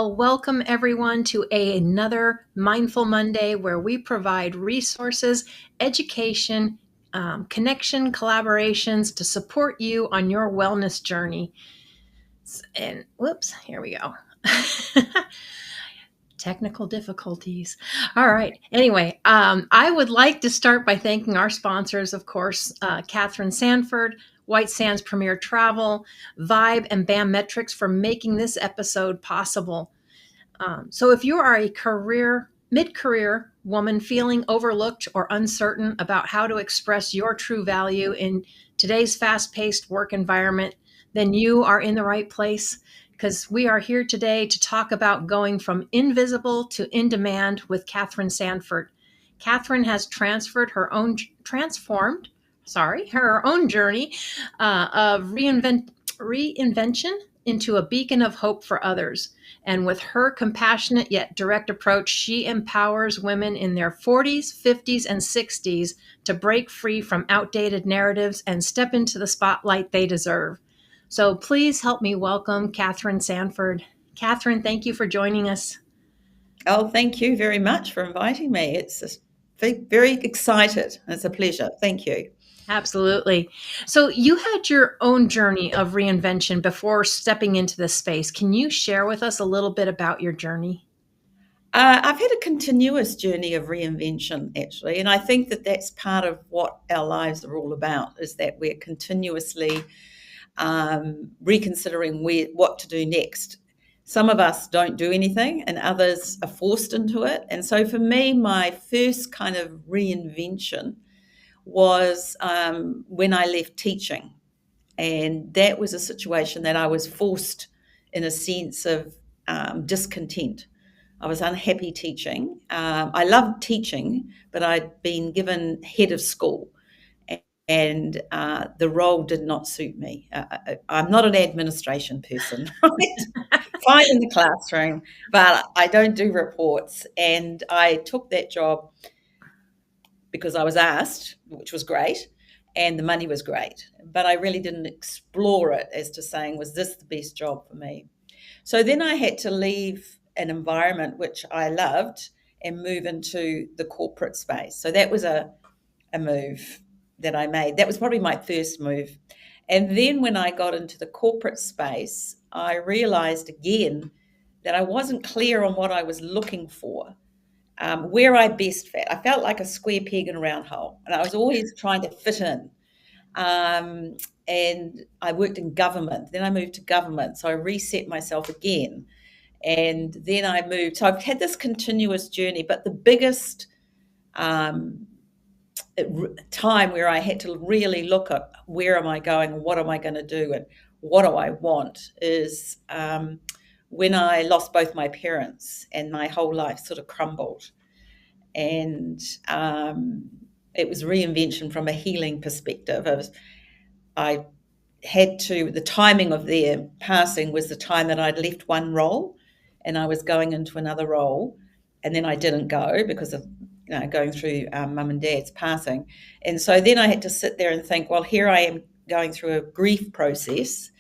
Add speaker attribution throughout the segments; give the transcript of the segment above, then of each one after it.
Speaker 1: Well, welcome everyone to another Mindful Monday where we provide resources, education, connection, collaborations to support you on your wellness journey. And whoops, here we go. Technical difficulties. All right. Anyway, I would like to start by thanking our sponsors, of course, Kathryn Sandford, White Sands Premier Travel, Vibe, and BAM Metrics for making this episode possible. So if you are a mid-career woman feeling overlooked or uncertain about how to express your true value in today's fast-paced work environment, then you are in the right place because we are here today to talk about going from invisible to in demand with Kathryn Sandford. Kathryn has transformed her own journey of reinvention into a beacon of hope for others. And with her compassionate yet direct approach, she empowers women in their 40s, 50s, and 60s to break free from outdated narratives and step into the spotlight they deserve. So please help me welcome Kathryn Sandford. Kathryn, thank you for joining us.
Speaker 2: Oh, thank you very much for inviting me. It's very excited. It's a pleasure. Thank you.
Speaker 1: Absolutely. So you had your own journey of reinvention before stepping into this space. Can you share with us a little bit about your journey?
Speaker 2: I've had a continuous journey of reinvention, actually, and I think that that's part of what our lives are all about, is that we're continuously reconsidering what to do next. Some of us don't do anything and others are forced into it. And so for me, my first kind of reinvention was when I left teaching. And that was a situation that I was forced in a sense of discontent. I was unhappy teaching. I loved teaching, but I'd been given head of school, and the role did not suit me. I'm not an administration person, right? Fine in the classroom, but I don't do reports. And I took that job because I was asked, which was great, and the money was great. But I really didn't explore it as to saying, was this the best job for me? So then I had to leave an environment which I loved and move into the corporate space. So that was a move that I made. That was probably my first move. And then when I got into the corporate space, I realized again that I wasn't clear on what I was looking for. Where I best fit. I felt like a square peg in a round hole, and I was always trying to fit in. And I worked in government. Then I moved to government, so I reset myself again. And then I moved. So I've had this continuous journey, but the biggest time where I had to really look at where am I going, what am I going to do, and what do I want is when I lost both my parents and my whole life sort of crumbled. And it was reinvention from a healing perspective. I had to, the timing of their passing was the time that I'd left one role and I was going into another role. And then I didn't go because of going through mum and dad's passing. And so then I had to sit there and think, well, here I am going through a grief process.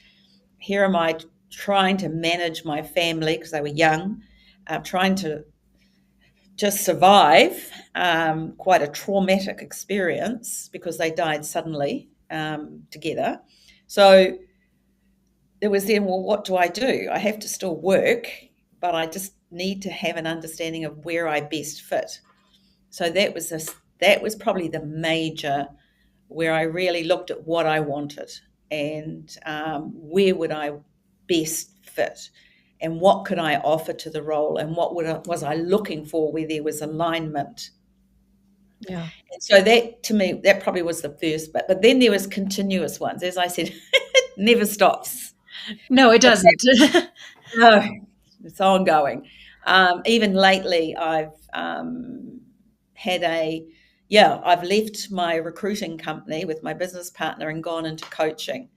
Speaker 2: Here am I trying to manage my family because they were young, trying to just survive quite a traumatic experience because they died suddenly together. So there was then, well, what do? I have to still work, but I just need to have an understanding of where I best fit. So that was probably the major where I really looked at what I wanted and where would I best fit and what could I offer to the role and what was I looking for where there was alignment.
Speaker 1: Yeah.
Speaker 2: And so that, to me, that probably was the first bit. But then there was continuous ones. As I said, it never stops.
Speaker 1: No, it doesn't.
Speaker 2: No, it's ongoing. Even lately, I've I've left my recruiting company with my business partner and gone into coaching.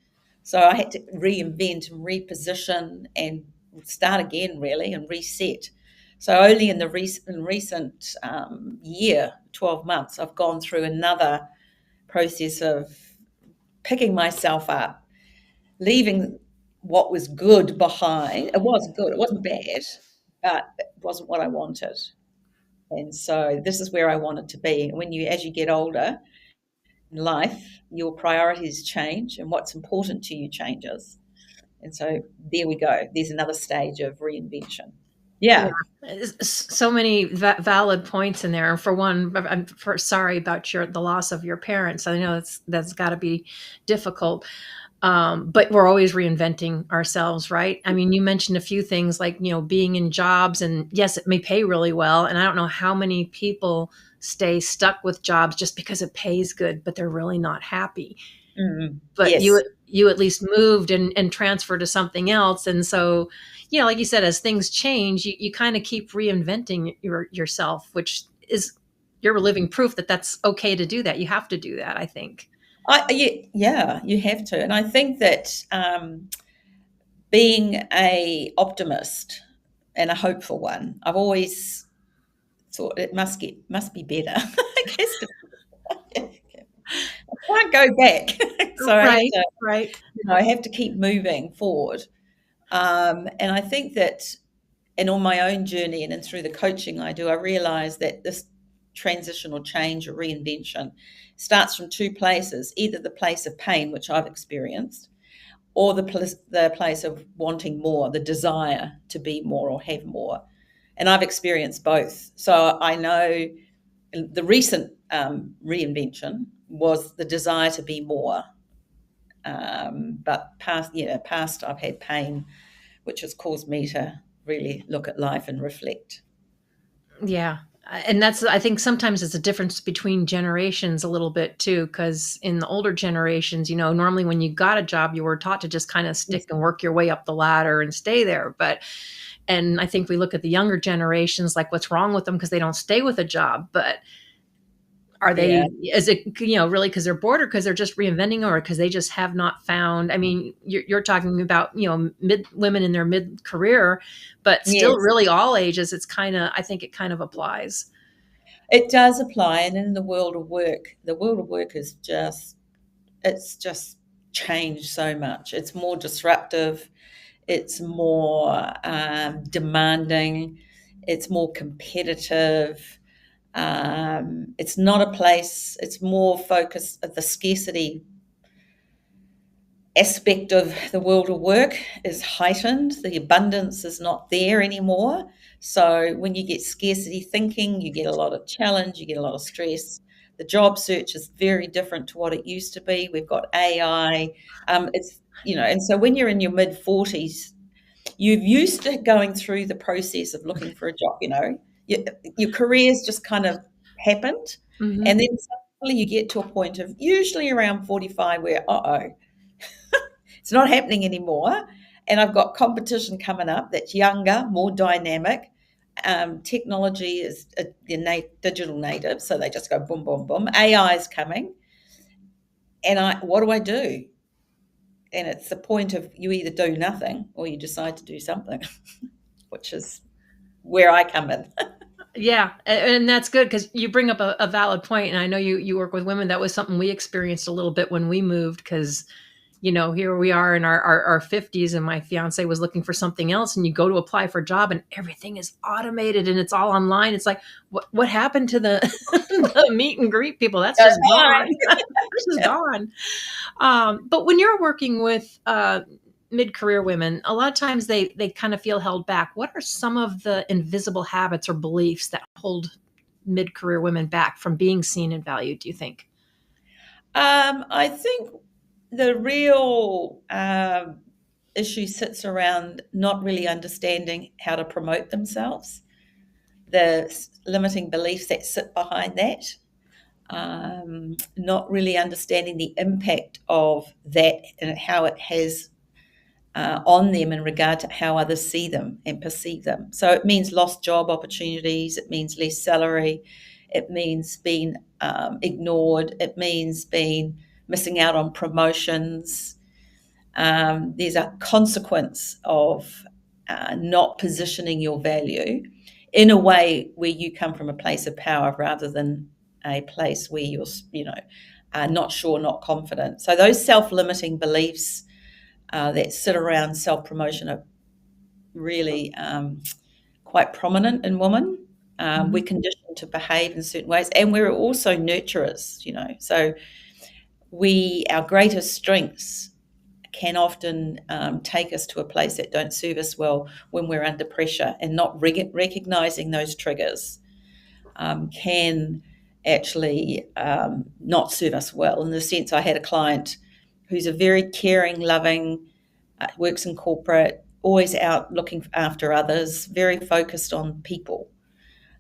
Speaker 2: So I had to reinvent and reposition and start again, really, and reset. So only in the recent year, 12 months, I've gone through another process of picking myself up, leaving what was good behind. It was good. It wasn't bad. but it wasn't what I wanted. And so this is where I wanted to be. And as you get older in life, your priorities change and what's important to you changes. And so there we go. There's another stage of reinvention.
Speaker 1: Yeah,
Speaker 2: Yeah.
Speaker 1: so many valid points in there. For one, I'm sorry about the loss of your parents. I know that's got to be difficult. But we're always reinventing ourselves, right? I mean, you mentioned a few things like, being in jobs, and yes, it may pay really well. And I don't know how many people stay stuck with jobs just because it pays good, but they're really not happy. But
Speaker 2: Yes.
Speaker 1: you at least moved and transferred to something else. And so, like you said, as things change, you kind of keep reinventing yourself, which is, you're living proof that that's okay to do that. You have to do that, I think.
Speaker 2: Yeah, you have to. And I think that being a optimist and a hopeful one, I've always thought it must be better. I guess I can't go back, so
Speaker 1: Right, right.
Speaker 2: I have to keep moving forward. And I think that, and on my own journey and through the coaching I do, I realize that this transition or change or reinvention starts from two places: either the place of pain, which I've experienced, or the place of wanting more, the desire to be more or have more. And I've experienced both. So I know the recent reinvention was the desire to be more. But past I've had pain, which has caused me to really look at life and reflect.
Speaker 1: Yeah. And that's, I think sometimes it's a difference between generations a little bit too, because in the older generations, normally when you got a job, you were taught to just kind of stick
Speaker 2: Yes.
Speaker 1: and work your way up the ladder and stay there. And I think we look at the younger generations, like what's wrong with them because they don't stay with a job. But
Speaker 2: Yeah.
Speaker 1: is it, really because they're bored, or because they're just reinventing, or because they just have not found, I mean, you're talking about, women in their mid career, but still
Speaker 2: Yes,
Speaker 1: really all ages. I think it kind of applies.
Speaker 2: it does apply. And in the world of work is just changed so much. It's more disruptive. It's more demanding. It's more competitive. It's not a place. It's more focused. The scarcity aspect of the world of work is heightened. The abundance is not there anymore. So when you get scarcity thinking, you get a lot of challenge, you get a lot of stress. The job search is very different to what it used to be. We've got AI. And so when you're in your mid 40s, you've used to going through the process of looking for a job. Your career's just kind of happened, and
Speaker 1: Hmm.
Speaker 2: then suddenly you get to a point of usually around 45 where it's not happening anymore. And I've got competition coming up that's younger, more dynamic. Technology is they're digital native, so they just go boom, boom, boom. AI is coming, and what do I do? And it's the point of you either do nothing or you decide to do something, which is where I come in.
Speaker 1: Yeah, and that's good because you bring up a valid point, and I know you work with women. That was something we experienced a little bit when we moved, because here we are in our 50s, and my fiance was looking for something else, and you go to apply for a job and everything is automated and it's all online. It's like, what happened to the, the meet and greet people? That's just gone. That's just gone. But when you're working with mid-career women, a lot of times they kind of feel held back. What are some of the invisible habits or beliefs that hold mid-career women back from being seen and valued, do you think?
Speaker 2: I think the real issue sits around not really understanding how to promote themselves, the limiting beliefs that sit behind that, not really understanding the impact of that and how it has on them in regard to how others see them and perceive them. So it means lost job opportunities, it means less salary, it means being ignored, it means being missing out on promotions. There's a consequence of not positioning your value in a way where you come from a place of power rather than a place where you're not sure, not confident. So those self-limiting beliefs that sit around self-promotion are really quite prominent in women. We're
Speaker 1: Mhm.
Speaker 2: conditioned to behave in certain ways, and we're also nurturers, So our greatest strengths can often take us to a place that don't serve us well when we're under pressure, and not recognizing those triggers can actually not serve us well. In the sense, I had a client who's a very caring, loving, works in corporate, always out looking after others, very focused on people.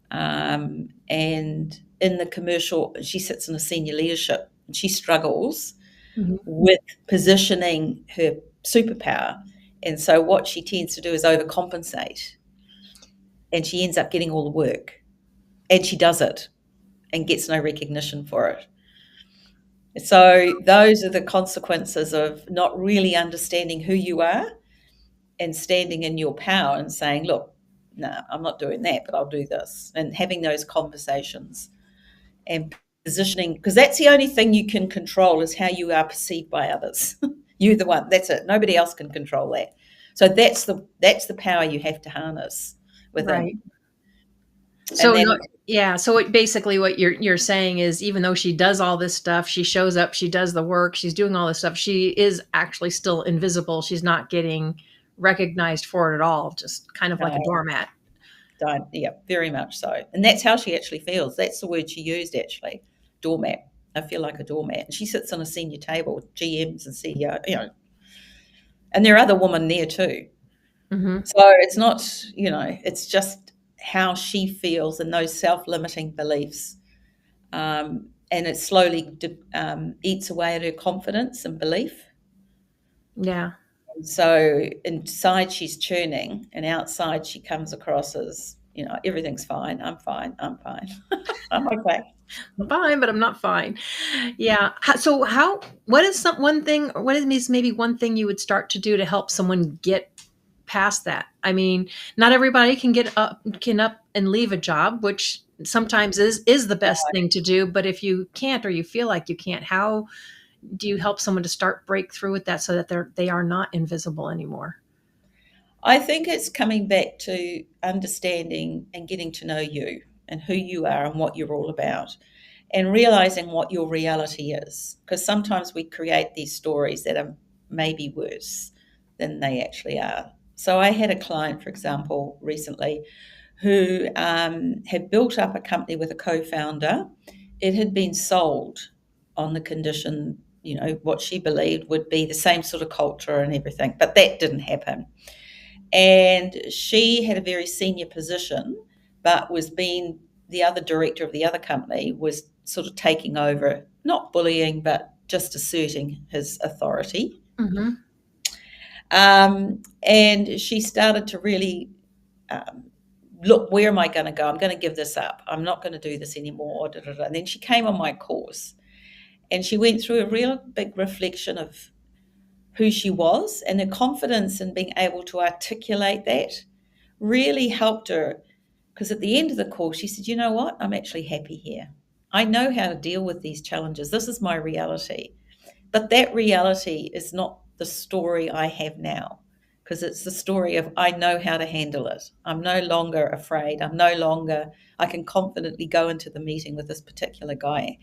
Speaker 2: And in the commercial, she sits in a senior leadership, and she struggles
Speaker 1: Mhm.
Speaker 2: with positioning her superpower. And so what she tends to do is overcompensate, and she ends up getting all the work, and she does it and gets no recognition for it. So those are the consequences of not really understanding who you are and standing in your power and saying, look, no, I'm not doing that, but I'll do this. And having those conversations and positioning, because that's the only thing you can control, is how you are perceived by others. You're the one. That's it. Nobody else can control that. So that's the power you have to harness
Speaker 1: Right.
Speaker 2: within. And
Speaker 1: So no,
Speaker 2: then
Speaker 1: yeah. So basically, what you're saying is, even though she does all this stuff, she shows up, she does the work, she's doing all this stuff. She is actually still invisible. She's not getting recognized for it at all. Just kind of like a doormat.
Speaker 2: don't, yeah, very much so. And that's how she actually feels. That's the word she used, actually, doormat. I feel like a doormat. And she sits on a senior table with GMs and CEO, and there are other women there too.
Speaker 1: Hmm.
Speaker 2: So it's not, it's just how she feels and those self-limiting beliefs. And it slowly eats away at her confidence and belief.
Speaker 1: Yeah.
Speaker 2: And so inside she's churning, and outside she comes across as, everything's fine. I'm fine. I'm fine. I'm okay.
Speaker 1: I'm fine, but I'm not fine. Yeah. So what is one thing, or what is maybe one thing you would start to do to help someone get past that? I mean, not everybody can up and leave a job, which sometimes is the best thing to do. But if you can't, or you feel like you can't, how do you help someone to start break through with that so that they are not invisible anymore?
Speaker 2: I think it's coming back to understanding and getting to know you and who you are and what you're all about, and realizing what your reality is. Because sometimes we create these stories that are maybe worse than they actually are. So I had a client, for example, recently who had built up a company with a co founder. It had been sold on the condition, what she believed would be the same sort of culture and everything, but that didn't happen. And she had a very senior position, but was being the other director of the other company was sort of taking over, not bullying, but just asserting his authority.
Speaker 1: Hmm.
Speaker 2: And she started to really um, look, where am I going to go? I'm going to give this up. I'm not going to do this anymore. Da, da, da. And then she came on my course, and she went through a real big reflection of who she was, and her confidence in being able to articulate that really helped her. Because at the end of the course, she said, you know what? I'm actually happy here. I know how to deal with these challenges. This is my reality. But that reality is not the story I have now, because it's the story of I know how to handle it. I'm no longer afraid. I can confidently go into the meeting with this particular guy.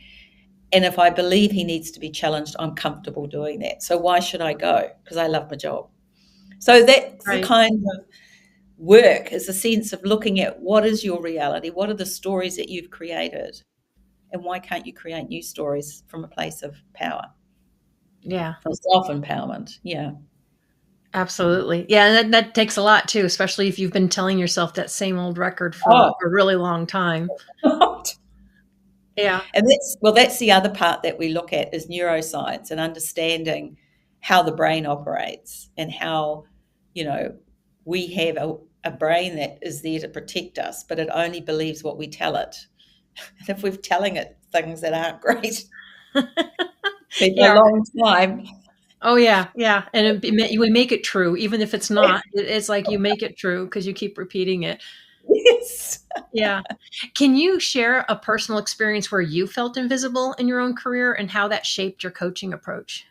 Speaker 2: And if I believe he needs to be challenged, I'm comfortable doing that. So why should I go? Because I love my job. So that's the
Speaker 1: Right.
Speaker 2: kind of work, is a sense of looking at what is your reality, what are the stories that you've created, and why can't you create new stories from a place of power,
Speaker 1: Yeah.
Speaker 2: from self-empowerment. Yeah.
Speaker 1: Absolutely. Yeah, and that takes a lot too, especially if you've been telling yourself that same old record for
Speaker 2: Oh,
Speaker 1: a really long time. Yeah.
Speaker 2: and that's the other part that we look at, is neuroscience and understanding how the brain operates, and how, you know, we have a brain that is there to protect us, but it only believes what we tell it. And if we're telling it things that aren't great for a
Speaker 1: Yeah.
Speaker 2: long time,
Speaker 1: Oh, yeah, yeah, and we make it true, even if it's not. It's like you make it true because you keep repeating it.
Speaker 2: yes.
Speaker 1: Yeah. Can you share a personal experience where you felt invisible in your own career and how that shaped your coaching approach?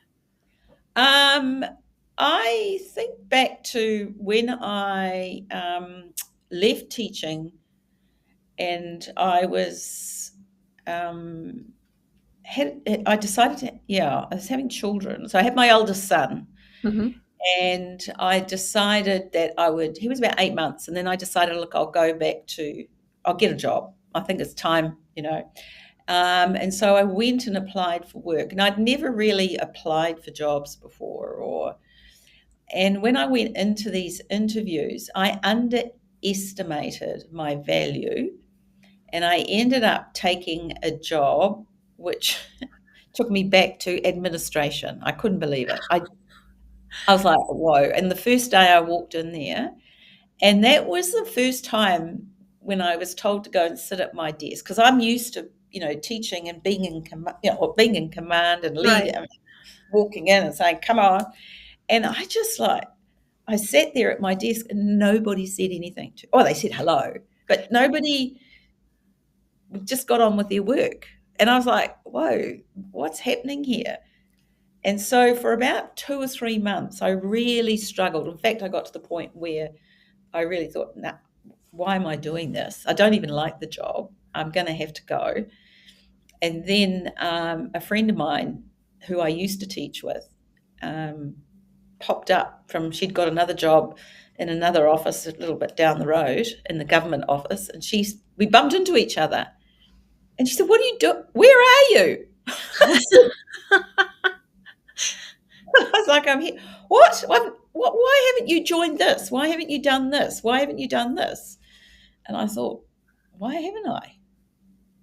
Speaker 2: Um, I think back to when I left teaching, and I was um, I decided to, yeah, I was having children. So I had my eldest son,
Speaker 1: Hmm.
Speaker 2: and I decided that I would, he was about 8 months, and then I decided, look, I'll get a job. I think it's time, you know. And so I went and applied for work, and I'd never really applied for jobs before, and when I went into these interviews, I underestimated my value, and I ended up taking a job which took me back to administration. I couldn't believe it. I was like, whoa. And the first day I walked in there, and that was the first time when I was told to go and sit at my desk, because I'm used to, teaching and being in command, or being in command and
Speaker 1: Right.
Speaker 2: leading, walking in and saying, come on. And I sat there at my desk and nobody said anything they said hello, but nobody just got on with their work. And I was like, whoa, what's happening here? And so for about 2 or 3 months, I really struggled. In fact, I got to the point where I really thought, nah, why am I doing this? I don't even like the job. I'm going to have to go. And then a friend of mine who I used to teach with um, popped up she'd got another job in another office a little bit down the road in the government office. And we bumped into each other. And she said, what are you doing? Where are you? I was like, I'm here. What? Why haven't you joined this? Why haven't you done this? Why haven't you done this? And I thought, why haven't I?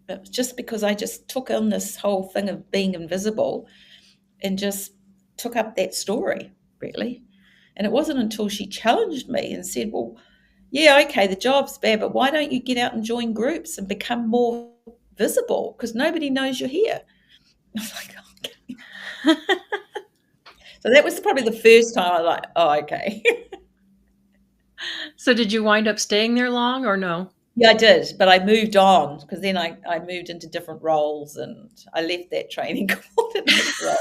Speaker 2: It was just because I just took on this whole thing of being invisible and just took up that story, really. And it wasn't until she challenged me and said, well, yeah, okay, the job's bad, but why don't you get out and join groups and become more visible? Because nobody knows you're here. I was like, okay. So that was probably the first time I was like, oh, okay.
Speaker 1: So did you wind up staying there long or no?
Speaker 2: Yeah, I did, but I moved on because then I moved into different roles, and I left that training coordinator role.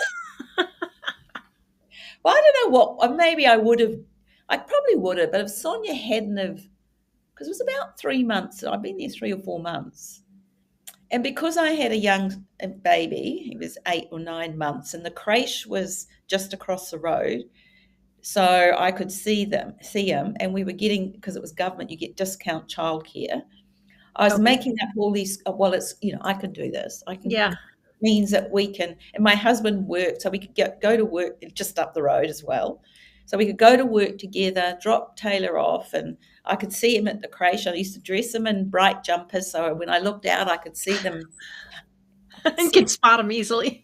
Speaker 2: Well, I don't know what, maybe I probably would have, but if Sonia hadn't have, because it was about 3 months, I've been there 3 or 4 months. And because I had a young baby, he was 8 or 9 months, and the creche was just across the road, so I could see him, and we were getting, because it was government, you get discount childcare. I was
Speaker 1: Okay.
Speaker 2: making up all these. Well, it's, I can do this. I can,
Speaker 1: Yeah.
Speaker 2: means that we can. And my husband worked, so we could go to work just up the road as well. So we could go to work together, drop Taylor off, and I could see him at the creche. I used to dress him in bright jumpers, so when I looked out, I could see them.
Speaker 1: And can spot them easily.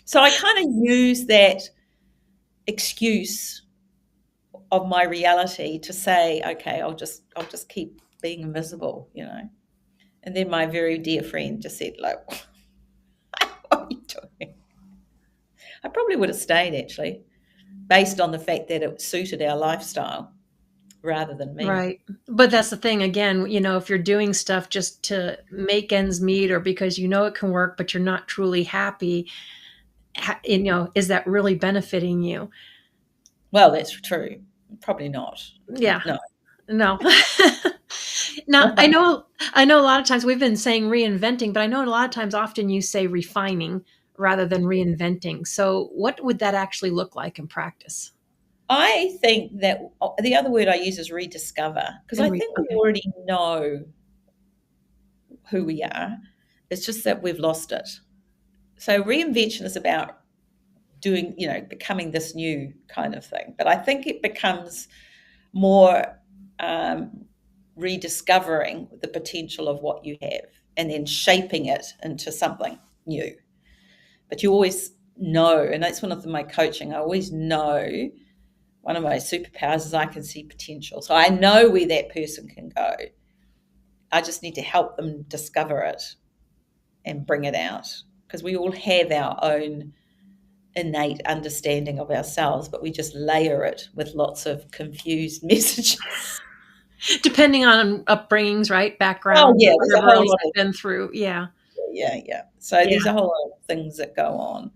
Speaker 2: So I kind of use that excuse of my reality to say, okay, I'll just keep being invisible. And then my very dear friend just said, like, what are you doing? I probably would have stayed, actually, based on the fact that it suited our lifestyle rather than me.
Speaker 1: Right. But that's the thing again, if you're doing stuff just to make ends meet or because you know it can work, but you're not truly happy, is that really benefiting you?
Speaker 2: Well, that's true. Probably not.
Speaker 1: Yeah.
Speaker 2: No.
Speaker 1: No. Now, I know a lot of times we've been saying reinventing, but I know a lot of times often you say refining rather than reinventing. So what would that actually look like in practice?
Speaker 2: I think that the other word I use is rediscover, because I think we
Speaker 1: Okay.
Speaker 2: already know who we are. It's just that we've lost it. So reinvention is about becoming this new kind of thing. But I think it becomes more um, rediscovering the potential of what you have and then shaping it into something new. But you always know, and that's one of my coaching, I always know one of my superpowers is I can see potential. So I know where that person can go. I just need to help them discover it and bring it out, because we all have our own innate understanding of ourselves, but we just layer it with lots of confused messages.
Speaker 1: Depending on upbringings, right?
Speaker 2: Oh,
Speaker 1: Background,
Speaker 2: yeah, there's a
Speaker 1: whatever
Speaker 2: whole
Speaker 1: else
Speaker 2: lot
Speaker 1: you've
Speaker 2: of,
Speaker 1: been through. Yeah.
Speaker 2: yeah. So
Speaker 1: Yeah.
Speaker 2: there's a whole lot of things that go on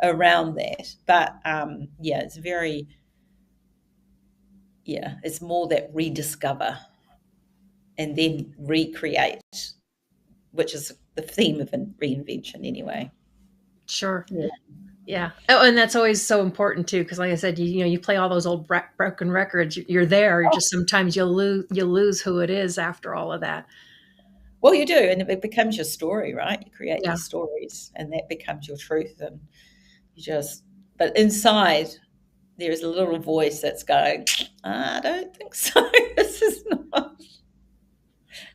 Speaker 2: around that. But yeah, it's more that rediscover. and then recreate, which is the theme of reinvention anyway.
Speaker 1: Sure.
Speaker 2: Yeah.
Speaker 1: Yeah. Oh, and that's always so important too, because like I said, you play all those old broken records. You're there. Just sometimes you'll lose who it is after all of that.
Speaker 2: Well, you do, and it becomes your story, right? You create
Speaker 1: Yeah.
Speaker 2: these stories, and that becomes your truth, and you just. But inside, there is a little voice that's going, I don't think so. This is not.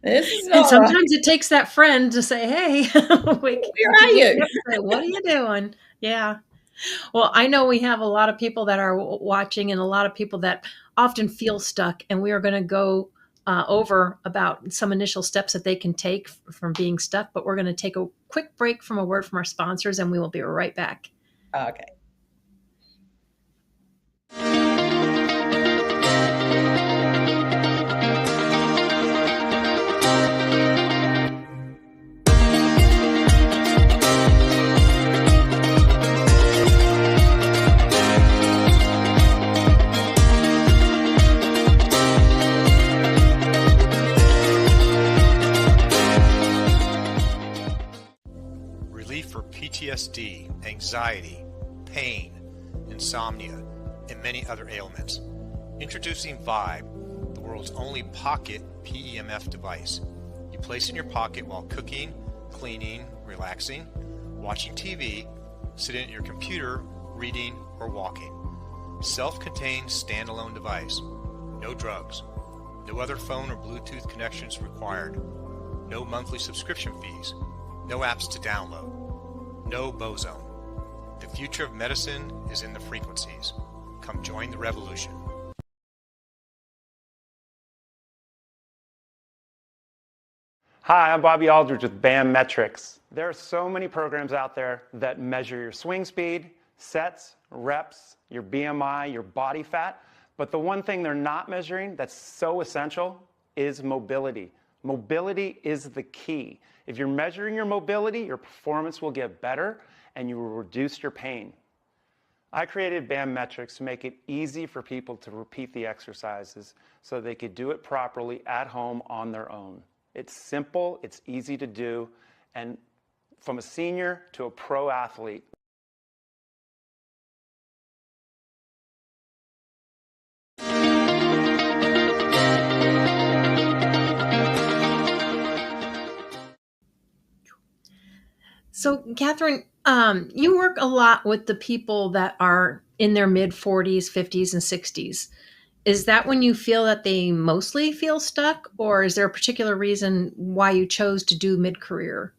Speaker 2: This is
Speaker 1: And
Speaker 2: not right.
Speaker 1: sometimes it takes that friend to say, "Hey,
Speaker 2: Where
Speaker 1: to
Speaker 2: are
Speaker 1: wake
Speaker 2: you?
Speaker 1: you up and say, what are you doing?" Yeah. Well, I know we have a lot of people that are watching and a lot of people that often feel stuck, and we are going to go over about some initial steps that they can take from being stuck. But we're going to take a quick break from a word from our sponsors, and we will be right back.
Speaker 2: Okay.
Speaker 3: Relief for PTSD, anxiety, pain, insomnia, and many other ailments. Introducing Vibe, the world's only pocket PEMF device. You place in your pocket while cooking, cleaning, relaxing, watching TV, sitting at your computer, reading, or walking. Self-contained standalone device. No drugs. No other phone or Bluetooth connections required. No monthly subscription fees. No apps to download. No boson. The future of medicine is in the frequencies. Come join the revolution.
Speaker 4: Hi, I'm Bobby Aldridge with BAM Metrics. There are so many programs out there that measure your swing speed, sets, reps, your BMI, your body fat, but the one thing they're not measuring that's so essential is mobility. Mobility is the key. If you're measuring your mobility, your performance will get better and you will reduce your pain. I created BAM Metrics to make it easy for people to repeat the exercises so they could do it properly at home on their own. It's simple, it's easy to do, and from a senior to a pro athlete.
Speaker 1: So, Kathryn, you work a lot with the people that are in their mid 40s, 50s, and 60s. Is that when you feel that they mostly feel stuck, or is there a particular reason why you chose to do mid career?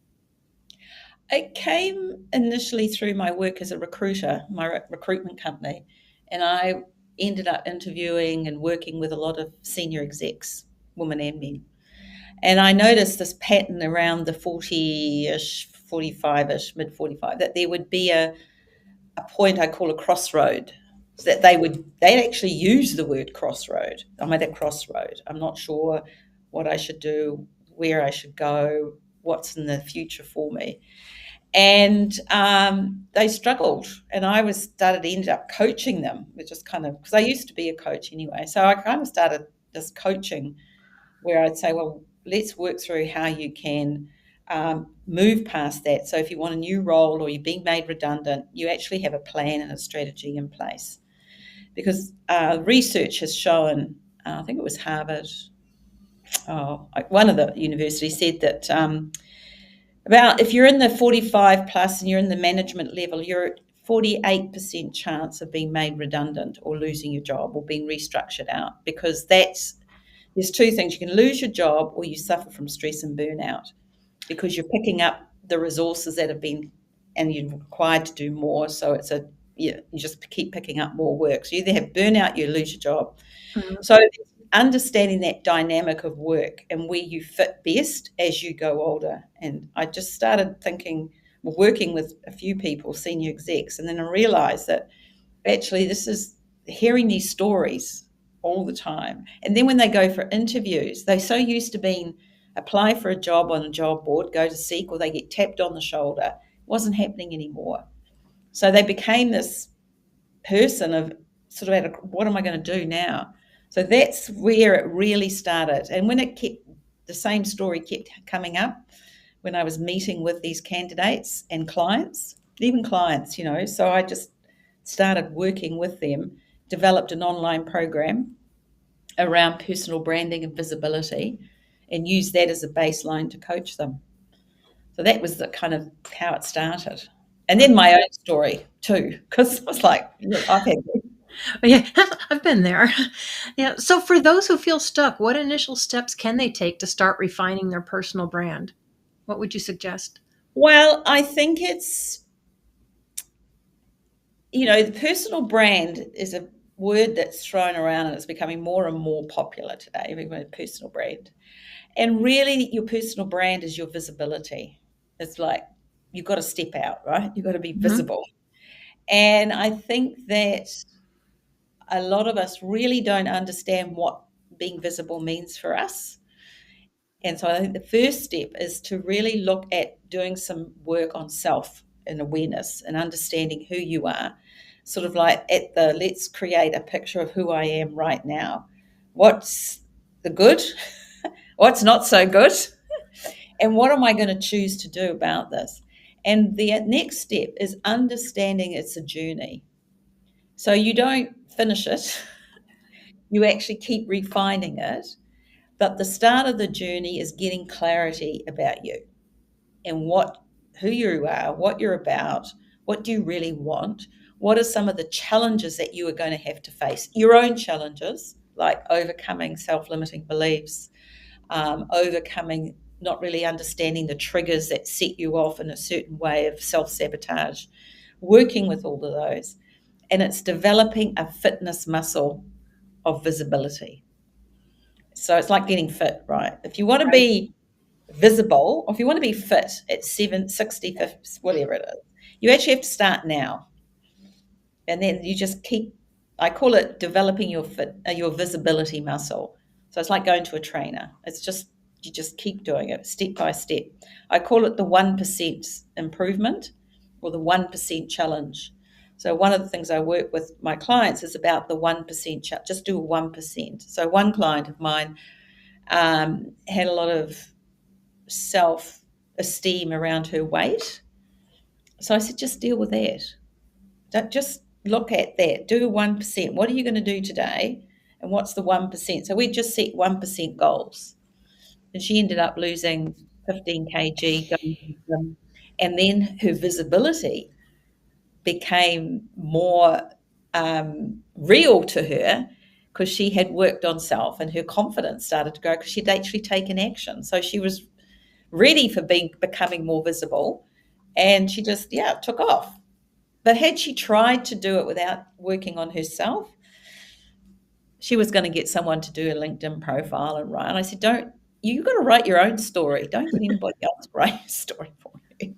Speaker 2: It came initially through my work as a recruiter, my recruitment company, and I ended up interviewing and working with a lot of senior execs, women and men. And I noticed this pattern around the 40-ish, 45-ish, mid 45, that there would be a point I call a crossroad. So that they'd actually use the word crossroad. I'm at a crossroad. I'm not sure what I should do, where I should go, what's in the future for me. And they struggled, and ended up coaching them, which is kind of, because I used to be a coach anyway. So I kind of started this coaching where I'd say, well, let's work through how you can move past that. So if you want a new role or you're being made redundant, you actually have a plan and a strategy in place. Because research has shown, I think it was Harvard, one of the universities said that about if you're in the 45 plus and you're in the management level, you're at 48% chance of being made redundant or losing your job or being restructured out, because there's two things. You can lose your job or you suffer from stress and burnout because you're picking up the resources that have been, and you're required to do more. So you just keep picking up more work. So you either have burnout, you lose your job.
Speaker 1: Mhm.
Speaker 2: So understanding that dynamic of work and where you fit best as you go older. And I just started working with a few people, senior execs, and then I realized that actually this is hearing these stories all the time. And then when they go for interviews, they're so used to being apply for a job on a job board, go to Seek, or they get tapped on the shoulder. It wasn't happening anymore. So they became this person of sort of, what am I going to do now? So that's where it really started. And when it kept the same story kept coming up when I was meeting with these candidates and clients, even clients, So I just started working with them, developed an online program around personal branding and visibility, and used that as a baseline to coach them. So that was the kind of how it started. And then my own story too, because I was like, look, I've had
Speaker 1: Yeah, I've been there. Yeah. So for those who feel stuck, what initial steps can they take to start refining their personal brand? What would you suggest?
Speaker 2: Well, I think it's, the personal brand is a word that's thrown around and it's becoming more and more popular today, everybody, personal brand. And really, your personal brand is your visibility. It's like you've got to step out, right? You've got to be visible. And I think that a lot of us really don't understand what being visible means for us. And so I think the first step is to really look at doing some work on self and awareness and understanding who you are. Sort of like let's create a picture of who I am right now. What's the good? What's not so good? And what am I going to choose to do about this? And the next step is understanding it's a journey. So you don't finish it, you actually keep refining it. But the start of the journey is getting clarity about you and who you are, what you're about, what do you really want, what are some of the challenges that you are going to have to face, your own challenges, like overcoming self-limiting beliefs, overcoming not really understanding the triggers that set you off in a certain way of self-sabotage, working with all of those. And it's developing a fitness muscle of visibility. So it's like getting fit, right? If you want to be visible, or if you want to be fit at 60, 50, whatever it is, you actually have to start now. And then you just I call it developing your visibility muscle. So it's like going to a trainer. You just keep doing it step by step. I call it the 1% improvement or the 1% challenge. So one of the things I work with my clients is about the 1%, just do a 1%. So one client of mine had a lot of self-esteem around her weight. So I said, just deal with that. Just look at that. Do 1%. What are you going to do today? And what's the 1%? So we just set 1% goals. And she ended up losing 15 kg going to the gym. And then her visibility became more real to her because she had worked on self and her confidence started to grow because she'd actually taken action. So she was ready for becoming more visible, and she just took off. But had she tried to do it without working on herself, she was going to get someone to do a LinkedIn profile and write. And I said, you've got to write your own story. Don't get anybody else to write your story for you.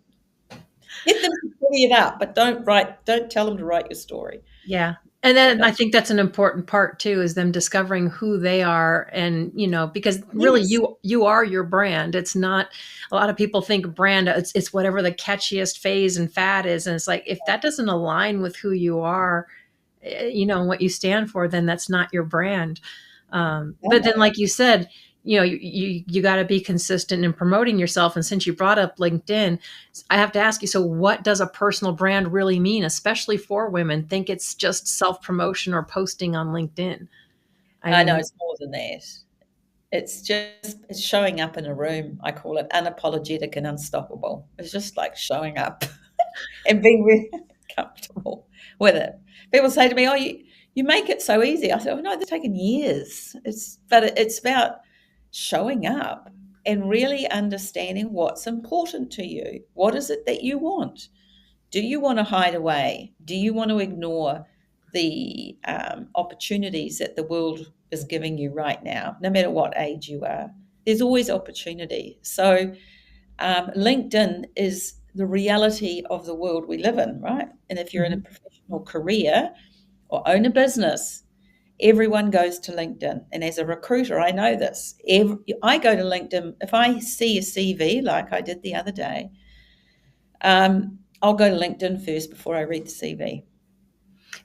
Speaker 2: Get them to clear it up, but don't tell them to write your story.
Speaker 1: Yeah. And then I think that's an important part too, is them discovering who they are. And, because really you are your brand. It's not, a lot of people think brand, it's whatever the catchiest phase and fad is. And it's like, if that doesn't align with who you are, what you stand for, then that's not your brand. But then, like you said, you got to be consistent in promoting yourself. And since you brought up LinkedIn, I have to ask you, so what does a personal brand really mean, especially for women? Think it's just self-promotion or posting on LinkedIn?
Speaker 2: I know it's more than that. It's showing up in a room. I call it unapologetic and unstoppable. It's just like showing up and being really comfortable with it. People say to me, "Oh, you make it so easy." I said, "Oh no, it's taken years." It's about showing up and really understanding what's important to you. What is it that you want? Do you want to hide away? Do you want to ignore the opportunities that the world is giving you right now, no matter what age you are? There's always opportunity. So LinkedIn is the reality of the world we live in, right? And if you're in a professional career or own a business, everyone goes to LinkedIn. And as a recruiter, I know this. I go to LinkedIn. If I see a CV like I did the other day, I'll go to LinkedIn first before I read the CV.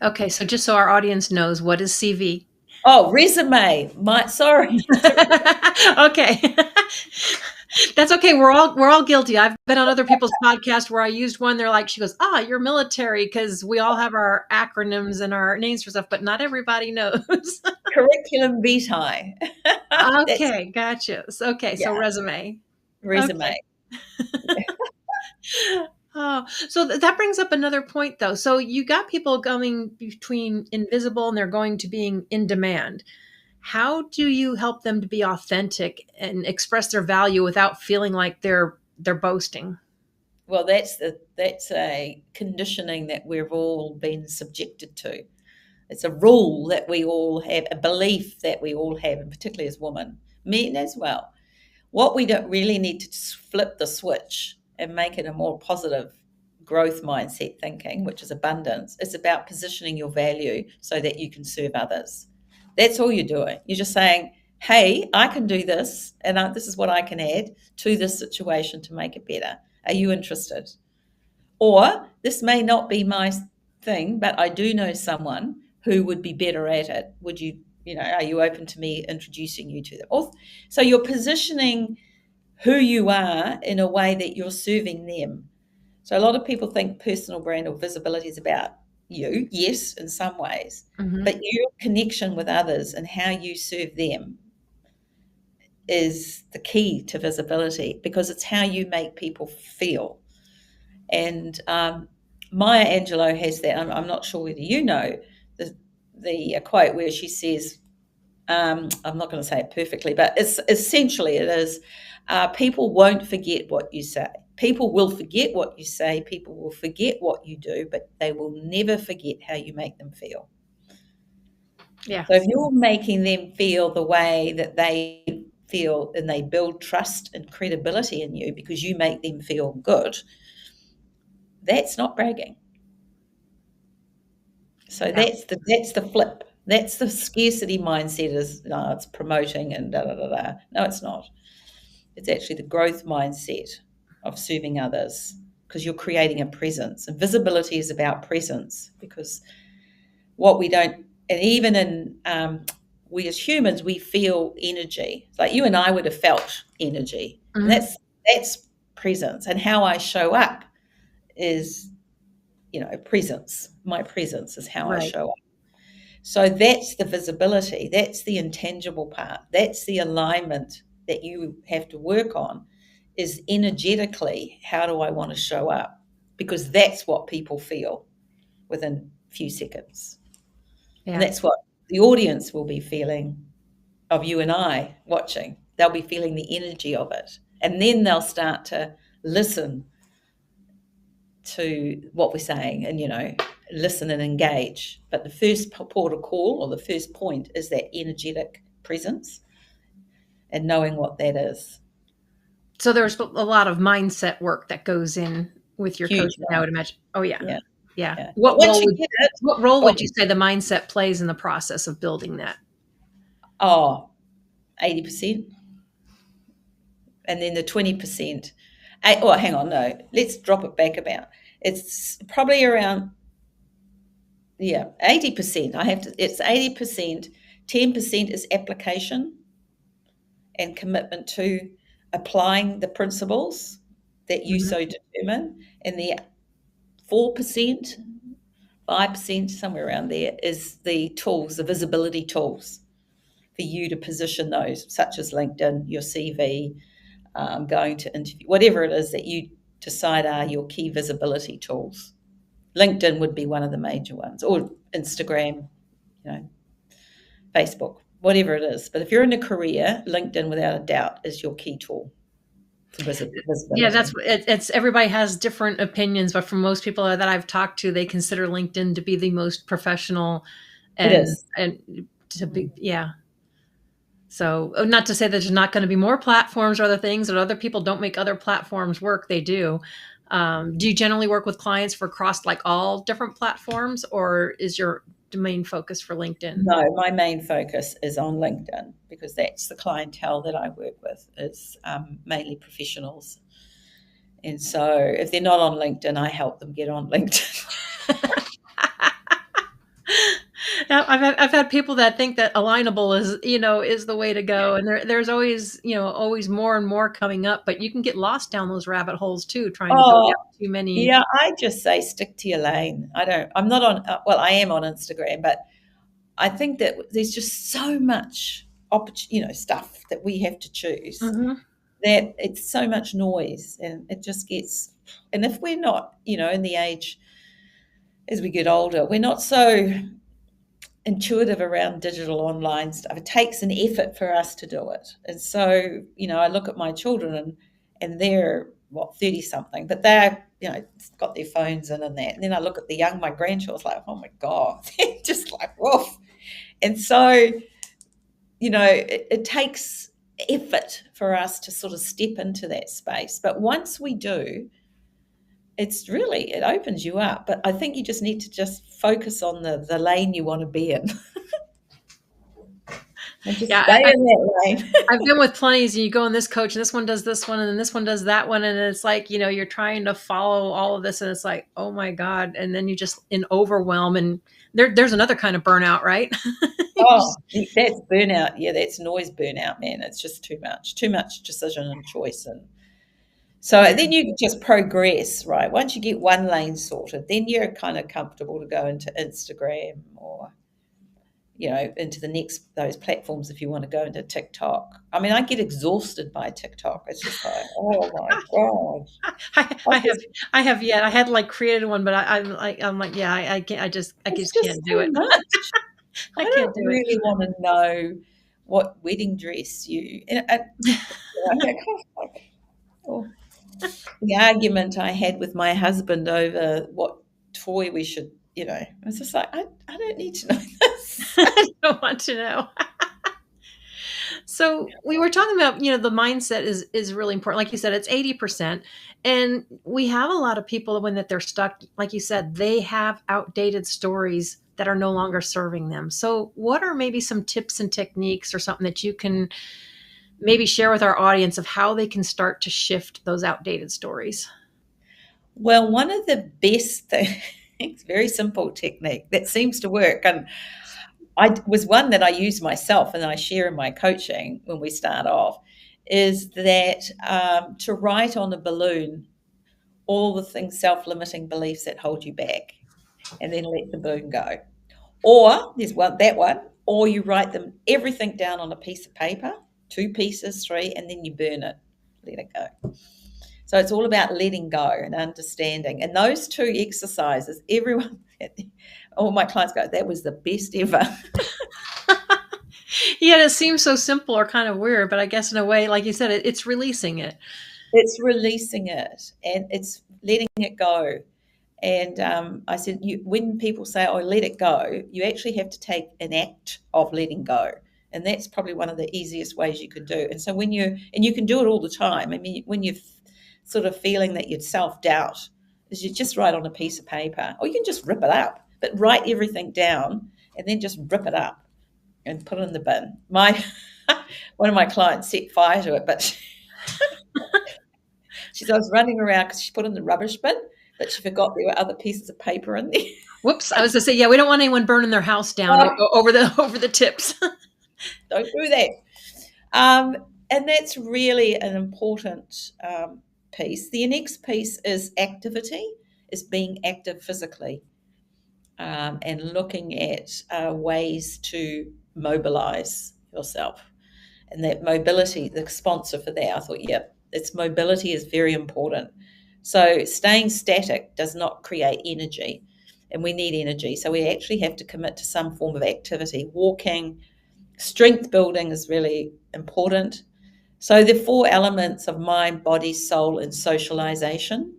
Speaker 1: Okay, so just so our audience knows, what is CV?
Speaker 2: Oh, resume. Sorry.
Speaker 1: Okay. That's okay. We're all guilty. I've been on other people's podcasts where I used one. They're like, she goes, you're military, because we all have our acronyms and our names for stuff, but not everybody knows.
Speaker 2: Curriculum vitae. That's,
Speaker 1: Okay, gotcha. Okay, so
Speaker 2: yeah,
Speaker 1: resume.
Speaker 2: resume.
Speaker 1: Okay. Oh, so that brings up another point, though. So you got people going between invisible and they're going to being in demand. How do you help them to be authentic and express their value without feeling like they're boasting?
Speaker 2: Well, that's a conditioning that we've all been subjected to. It's a rule that we all have, a belief that we all have, and particularly as women, men as well. What we don't really need to flip the switch and make it a more positive growth mindset thinking, which is abundance. It's about positioning your value so that you can serve others. That's all you're doing. You're just saying, hey, I can do this, and this is what I can add to this situation to make it better. Are you interested? Or this may not be my thing, but I do know someone who would be better at it. Would you, are you open to me introducing you to them? So you're positioning who you are in a way that you're serving them. So a lot of people think personal brand or visibility is about you. Yes, in some ways, but your connection with others and how you serve them is the key to visibility, because it's how you make people feel. And Maya Angelou has that. I'm not sure whether you know the quote where she says, I'm not going to say it perfectly, but it's essentially it is, people won't forget what you say. People will forget what you say. People will forget what you do, but they will never forget how you make them feel.
Speaker 1: Yeah.
Speaker 2: So if you're making them feel the way that they feel, and they build trust and credibility in you because you make them feel good, that's not bragging. So that's the flip. That's the scarcity mindset is, no, it's promoting and da da da da. No, it's not. It's actually the growth mindset of serving others, because you're creating a presence. And visibility is about presence, because what we don't, and even in we as humans, we feel energy. Like you and I would have felt energy. And that's presence. And how I show up is, presence. My presence is how I
Speaker 1: Right.
Speaker 2: show up. So that's the visibility. That's the intangible part. That's the alignment that you have to work on, is energetically, how do I want to show up? Because that's what people feel within a few seconds.
Speaker 1: Yeah.
Speaker 2: And that's what the audience will be feeling of you and I watching. They'll be feeling the energy of it. And then they'll start to listen to what we're saying and, listen and engage. But the first port of call, or the first point, is that energetic presence and knowing what that is.
Speaker 1: So there's a lot of mindset work that goes in with your
Speaker 2: Huge
Speaker 1: coaching, I would imagine. Oh yeah.
Speaker 2: Yeah.
Speaker 1: Yeah.
Speaker 2: Yeah.
Speaker 1: What
Speaker 2: Once
Speaker 1: role
Speaker 2: you get it,
Speaker 1: would you say the mindset plays in the process of building that?
Speaker 2: 80%. And then the 20%. Hang on, no. Let's drop it back about. It's probably around 80%. It's 80%. 10% is application and commitment to applying the principles that you so determine. And the 4%, 5%, somewhere around there, is the tools, the visibility tools for you to position those, such as LinkedIn, your CV, going to interview, whatever it is that you decide are your key visibility tools. LinkedIn would be one of the major ones, or Instagram, Facebook, whatever it is. But if you're in a career, LinkedIn, without a doubt, is your key tool for visibility.
Speaker 1: Yeah, it's everybody has different opinions, but for most people that I've talked to, they consider LinkedIn to be the most professional,
Speaker 2: It is.
Speaker 1: and to be, yeah. So not to say that there's not going to be more platforms or other things, or other people don't make other platforms work. They do. Do you generally work with clients for across like all different platforms, or is your main focus for LinkedIn?
Speaker 2: No, my main focus is on LinkedIn, because that's the clientele that I work with, is mainly professionals. And so if they're not on LinkedIn, I help them get on LinkedIn.
Speaker 1: I've had people that think that alignable is the way to go, and there's always always more and more coming up, but you can get lost down those rabbit holes too, trying to go
Speaker 2: Oh,
Speaker 1: down too many.
Speaker 2: yeah, I just say stick to your lane. I'm not on, well, I am on Instagram, but I think that there's just so much stuff that we have to choose,
Speaker 1: Hmm.
Speaker 2: that it's so much noise, and it just gets, and if we're not, in the age as we get older, we're not so intuitive around digital online stuff. It takes an effort for us to do it. And so, I look at my children, and they're what, 30 something, but they're, got their phones in and that. And then I look at my grandchildren, like, oh my God, they're just like, woof. And so, it takes effort for us to sort of step into that space. But once we do, it opens you up. But I think you just need to just focus on the lane you want to be in. And just
Speaker 1: Yeah,
Speaker 2: stay in that lane.
Speaker 1: I've been with plenty. You go in this coach, and this one does this one, and then this one does that one, and it's like you're trying to follow all of this, and it's like, oh my God, and then you just in overwhelm, and there's another kind of burnout, right?
Speaker 2: Oh, that's burnout. Yeah, that's noise burnout, man. It's just too much decision and choice. And so then you just progress, right? Once you get one lane sorted, then you're kind of comfortable to go into Instagram, or into those platforms if you want to go into TikTok. I mean, I get exhausted by TikTok. It's just like, oh my God.
Speaker 1: I have yet. I had like created one, but I'm like, yeah, I can't. I just can't do
Speaker 2: so
Speaker 1: it.
Speaker 2: much.
Speaker 1: I
Speaker 2: I
Speaker 1: can't
Speaker 2: don't
Speaker 1: do it.
Speaker 2: really want to know what wedding dress the argument I had with my husband over what toy we should, I was just like, I don't need to know this.
Speaker 1: I don't want to know. So we were talking about, the mindset is really important. Like you said, it's 80%. And we have a lot of people when that they're stuck, like you said, they have outdated stories that are no longer serving them. So what are maybe some tips and techniques or something that you can maybe share with our audience of how they can start to shift those outdated stories?
Speaker 2: Well, one of the best things, very simple technique that seems to work, and I was one that I use myself and I share in my coaching when we start off, is that to write on a balloon all the things, self-limiting beliefs that hold you back, and then let the balloon go. Or there's that one, or you write them everything down on a piece of paper, 2 pieces, 3, and then you burn it, let it go. So it's all about letting go and understanding. And those 2 exercises, all my clients go, that was the best ever.
Speaker 1: Yeah, it seems so simple or kind of weird, but I guess in a way, like you said, it's releasing it.
Speaker 2: It's releasing it, and it's letting it go. And I said, when people say, oh, let it go, you actually have to take an act of letting go. And that's probably one of the easiest ways you could do. And so and you can do it all the time. I mean, when you're sort of feeling that you're self-doubt, is you just write on a piece of paper, or you can just rip it up, but write everything down and then just rip it up and put it in the bin. One of my clients set fire to it, but she was running around because she put it in the rubbish bin, but she forgot there were other pieces of paper in there.
Speaker 1: Whoops! I was going to say, yeah, we don't want anyone burning their house down over the tips.
Speaker 2: Don't do that. And that's really an important piece. The next piece is activity, is being active physically, and looking at ways to mobilize yourself. And that mobility, the sponsor for that, I thought, mobility is very important. So staying static does not create energy, and we need energy. So we actually have to commit to some form of activity. Walking, strength building is really important. So the 4 elements of mind, body, soul, and socialization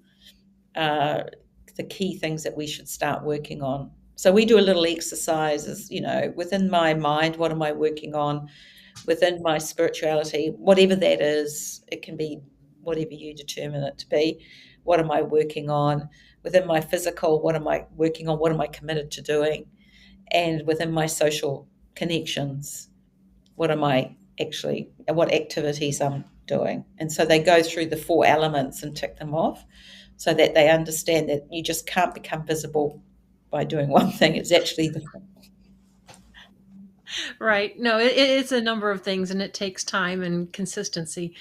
Speaker 2: are the key things that we should start working on. So we do a little exercises, within my mind, what am I working on? Within my spirituality, whatever that is, it can be whatever you determine it to be. What am I working on? Within my physical, what am I working on? What am I committed to doing? And within my social connections, what activities I'm doing? And so they go through the 4 elements and tick them off so that they understand that you just can't become visible by doing one thing. It's actually
Speaker 1: Right. No, it's a number of things and it takes time and consistency.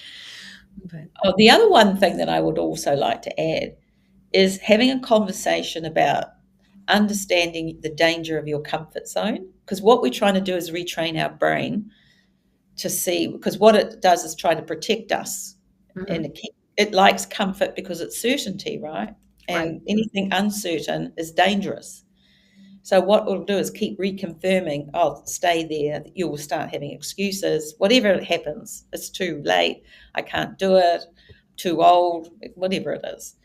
Speaker 1: But
Speaker 2: Oh, the other one thing that I would also like to add is having a conversation about understanding the danger of your comfort zone. Because what we're trying to do is retrain our brain to see, because what it does is try to protect us.
Speaker 1: mhm,
Speaker 2: And it likes comfort because it's certainty, right?
Speaker 1: right.
Speaker 2: And anything uncertain is dangerous. So what we'll do is keep reconfirming, oh, stay there. You will start having excuses. Whatever happens, it's too late. I can't do it. Too old. Whatever it is.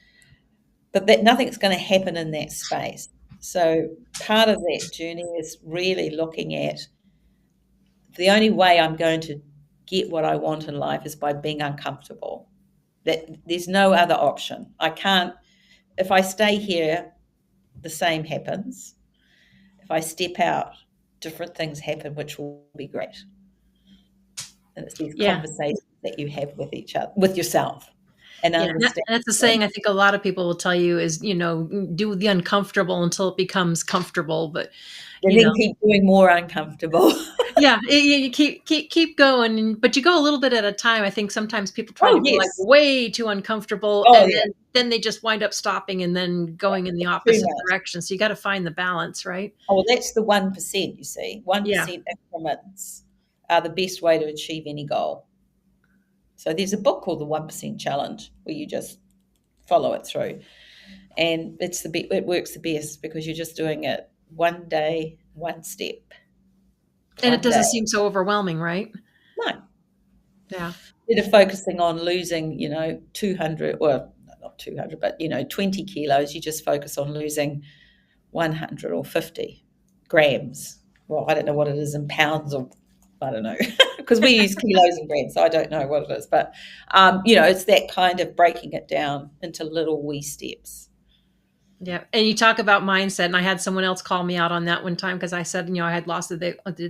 Speaker 2: But that nothing's going to happen in that space. So part of that journey is really looking at the only way I'm going to get what I want in life is by being uncomfortable. That there's no other option. I can't. If I stay here, the same happens. If I step out, different things happen, which will be great. And it's these
Speaker 1: Yeah.
Speaker 2: conversations that you have with each other, with yourself, and
Speaker 1: Yeah.
Speaker 2: understand.
Speaker 1: That's a saying I think a lot of people will tell you is, do the uncomfortable until it becomes comfortable. But,
Speaker 2: And
Speaker 1: you
Speaker 2: then
Speaker 1: know,
Speaker 2: keep doing more uncomfortable.
Speaker 1: yeah, you keep going, but you go a little bit at a time. I think sometimes people try to
Speaker 2: Oh
Speaker 1: go like
Speaker 2: yes.
Speaker 1: way too uncomfortable,
Speaker 2: Oh
Speaker 1: and
Speaker 2: yeah.
Speaker 1: then they just wind up stopping and then going in the
Speaker 2: Too
Speaker 1: opposite
Speaker 2: much.
Speaker 1: direction. So you got to find the balance, right?
Speaker 2: Oh, well, that's the 1%, you see.
Speaker 1: Yeah.
Speaker 2: 1% increments are the best way to achieve any goal. So there's a book called The 1% Challenge where you just follow it through. And it works the best because you're just doing it one day, one step,
Speaker 1: And it
Speaker 2: one
Speaker 1: doesn't
Speaker 2: day.
Speaker 1: seem so overwhelming, right?
Speaker 2: No.
Speaker 1: Yeah.
Speaker 2: Instead of focusing on losing, 200, well, not 200, but, 20 kilos, you just focus on losing 100 or 50 grams. Well, I don't know what it is in pounds, or I don't know, because we use kilos and grams, so I don't know what it is. But, it's that kind of breaking it down into little wee steps.
Speaker 1: Yeah, and you talk about mindset, and I had someone else call me out on that one time because I said, I had lost did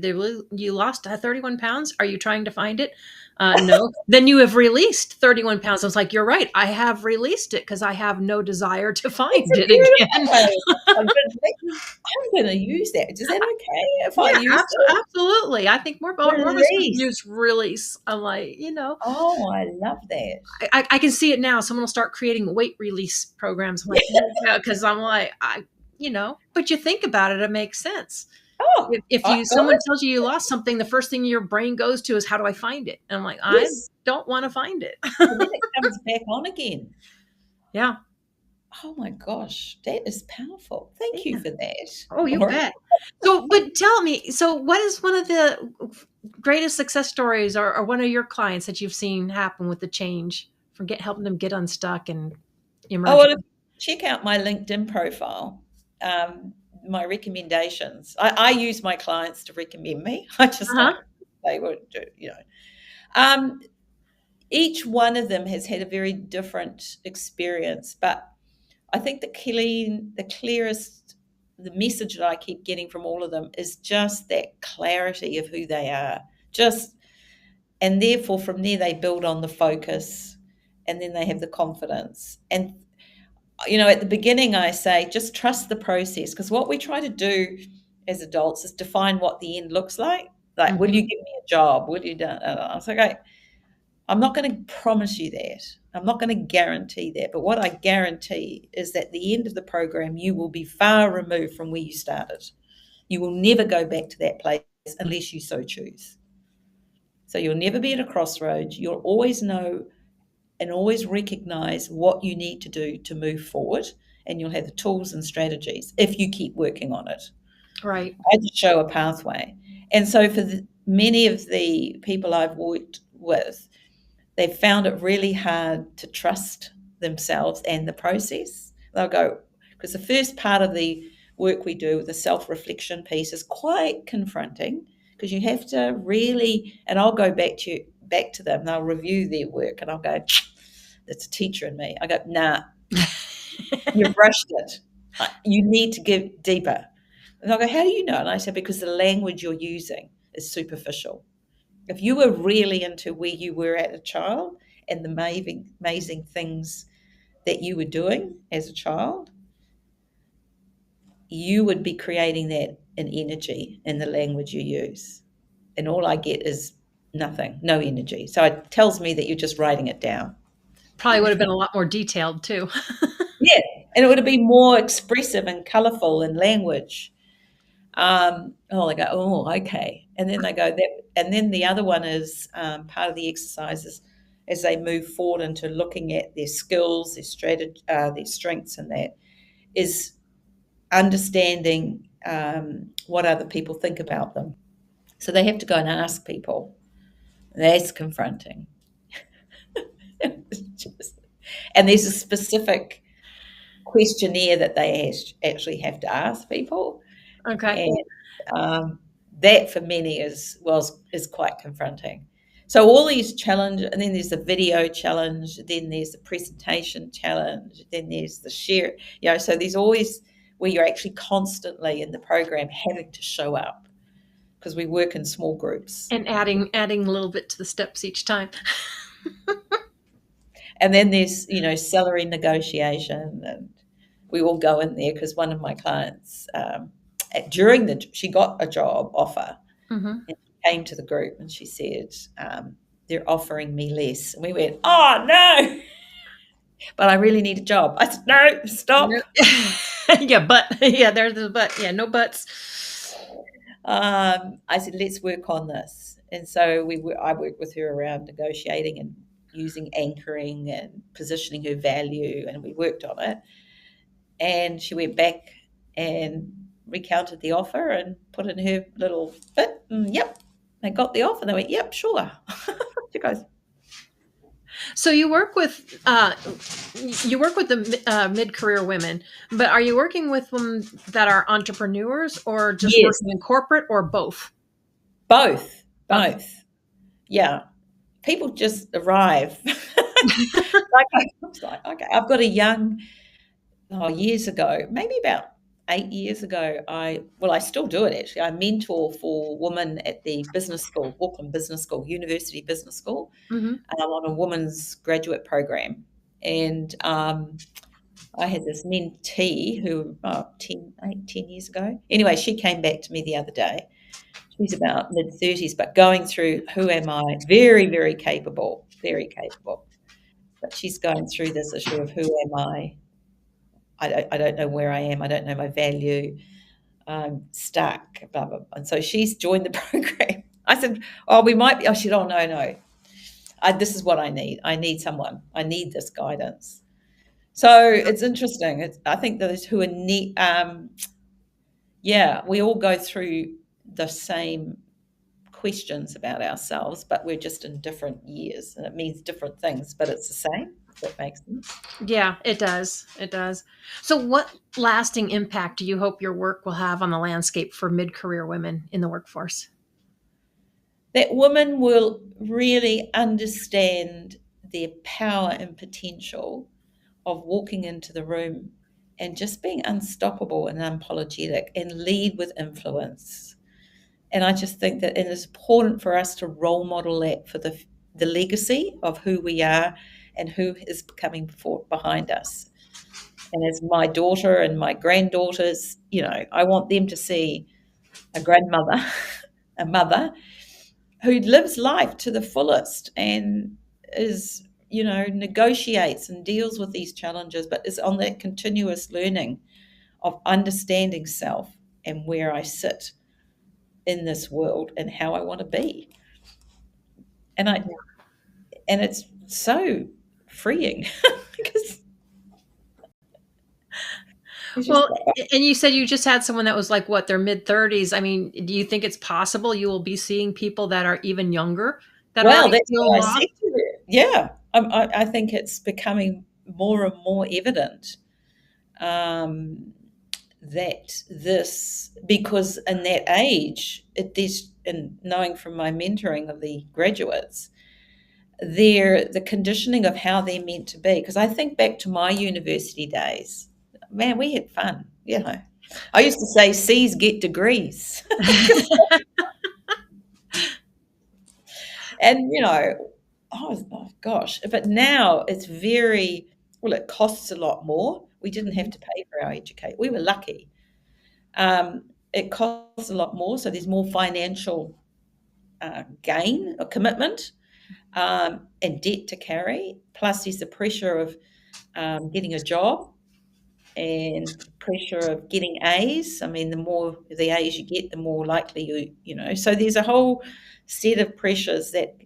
Speaker 1: they really, you lost 31 pounds? Are you trying to find it? No. Then you have released 31 pounds. I was like, you're right. I have released it because I have no desire to
Speaker 2: It's
Speaker 1: find
Speaker 2: a
Speaker 1: it
Speaker 2: beautiful
Speaker 1: again.
Speaker 2: way. I'm going to use that. Is that okay if I
Speaker 1: Yeah,
Speaker 2: use it?
Speaker 1: absolutely. I think more of us
Speaker 2: Release.
Speaker 1: use release. I'm like,
Speaker 2: Oh, I love that.
Speaker 1: I can see it now. Someone will start creating weight release programs. I'm like, yeah, because I'm like, but you think about it, it makes sense.
Speaker 2: Oh,
Speaker 1: If
Speaker 2: I
Speaker 1: you
Speaker 2: got
Speaker 1: someone
Speaker 2: it.
Speaker 1: tells you you lost something, the first thing your brain goes to is how do I find it? And I'm like, I
Speaker 2: Yes.
Speaker 1: don't want to find it.
Speaker 2: And then it comes back on again.
Speaker 1: Yeah.
Speaker 2: Oh my gosh, that is powerful. Thank you
Speaker 1: Yeah.
Speaker 2: for that.
Speaker 1: Oh, you
Speaker 2: All right.
Speaker 1: bet. So, but tell me, so what is one of the greatest success stories or one of your clients that you've seen happen with the change from helping them get unstuck and
Speaker 2: Oh,
Speaker 1: emerge?
Speaker 2: well, if check out my LinkedIn profile, my recommendations. I use my clients to recommend me. I just
Speaker 1: Uh-huh.
Speaker 2: don't, they would do. Um, each one of them has had a very different experience, but I think the clearest, the message that I keep getting from all of them is just that clarity of who they are. And therefore from there they build on the focus, and then they have the confidence. And at the beginning I say just trust the process, because what we try to do as adults is define what the end looks like. Like, will you
Speaker 1: Mhm.
Speaker 2: give me a job? Will you do? I was like, okay, I'm not going to promise you that. I'm not going to guarantee that. But what I guarantee is that at the end of the program, you will be far removed from where you started. You will never go back to that place unless you so choose. So you'll never be at a crossroads. You'll always know and always recognize what you need to do to move forward. And you'll have the tools and strategies if you keep working on it.
Speaker 1: Right.
Speaker 2: I just show a pathway. And so for many of the people I've worked with, they've found it really hard to trust themselves and the process. They'll go, because the first part of the work we do, the self-reflection piece, is quite confronting, because you have to really, and I'll go back to them, they'll review their work, and I'll go, that's a teacher in me. I go, nah, you've rushed it. You need to give deeper. And they'll go, how do you know? And I say, because the language you're using is superficial. If you were really into where you were as a child and the amazing things that you were doing as a child, you would be creating that in energy in the language you use. and all I get is nothing, no energy. So it tells me that you're just writing it down.
Speaker 1: Probably would have been a lot more detailed too.
Speaker 2: Yeah, and it would have been more expressive and colourful in language. They go, oh, okay, and then they go that, and then the other one is part of the exercises as they move forward into looking at their skills, their strategy, their strengths, and that is understanding what other people think about them. So they have to go and ask people. That's confronting. And there's a specific questionnaire that they actually have to ask people,
Speaker 1: Okay.
Speaker 2: and that for many is quite confronting. So all these challenges, and then there's the video challenge, then there's the presentation challenge, then there's the share. So there's always where you're actually constantly in the program having to show up because we work in small groups.
Speaker 1: And adding a little bit to the steps each time.
Speaker 2: And then there's, salary negotiation, and we all go in there because one of my clients, she got a job offer,
Speaker 1: Mm-hmm.
Speaker 2: and she came to the group and she said, they're offering me less. And we went, oh, no, but I really need a job. I said, no, stop.
Speaker 1: Yeah, there's the but. Yeah, no buts.
Speaker 2: I said, let's work on this. And so I worked with her around negotiating and using anchoring and positioning her value, and we worked on it. And she went back and recounted the offer and put in her little bit. Yep, they got the offer. They went, yep, sure. She goes.
Speaker 1: So you work with the mid-career women, but are you working with them that are entrepreneurs or just
Speaker 2: Yes.
Speaker 1: working in corporate, or both?
Speaker 2: Both. Yeah. People just arrive. I was like, okay, I've got a young, years ago, maybe about 8 years ago, I still do it actually. I mentor for women at the business school, Auckland Business School, University Business School.
Speaker 1: Mm-hmm.
Speaker 2: And I'm on a women's graduate program. And I had this mentee who 10 years ago. Anyway, she came back to me the other day. She's about mid-30s, but going through who am I? Very, very capable, very capable. But she's going through this issue of who am I? I don't know where I am. I don't know my value. I'm stuck, blah, blah, blah. And so she's joined the program. I said, oh, we might be. Oh, she said, oh, no. This is what I need. I need someone. I need this guidance. So it's interesting. I think those who are we all go through the same questions about ourselves, but we're just in different years, and it means different things, but it's the same. If that makes sense.
Speaker 1: Yeah, it does. It does. So what lasting impact do you hope your work will have on the landscape for mid-career women in the workforce?
Speaker 2: That women will really understand their power and potential of walking into the room and just being unstoppable and unapologetic and lead with influence. And I just think that it is important for us to role model that for the legacy of who we are and who is coming behind us. And as my daughter and my granddaughters, I want them to see a grandmother, a mother who lives life to the fullest and is, negotiates and deals with these challenges, but is on that continuous learning of understanding self and where I sit in this world and how I want to be. And it's so freeing because
Speaker 1: well, and you said you just had someone that was like, what, their mid-30s. I mean, do you think it's possible you will be seeing people that are even younger?
Speaker 2: That's what I said to her. Yeah, I think it's becoming more and more evident that because in that age, and knowing from my mentoring of the graduates, the conditioning of how they're meant to be. Because I think back to my university days, man, we had fun. I used to say C's get degrees. And, oh gosh, but now it's it costs a lot more. We didn't have to pay for our education. We were lucky. It costs a lot more, so there's more financial gain or commitment, and debt to carry. Plus, there's the pressure of getting a job and pressure of getting A's. I mean, the more the A's you get, the more likely you know. So there's a whole set of pressures that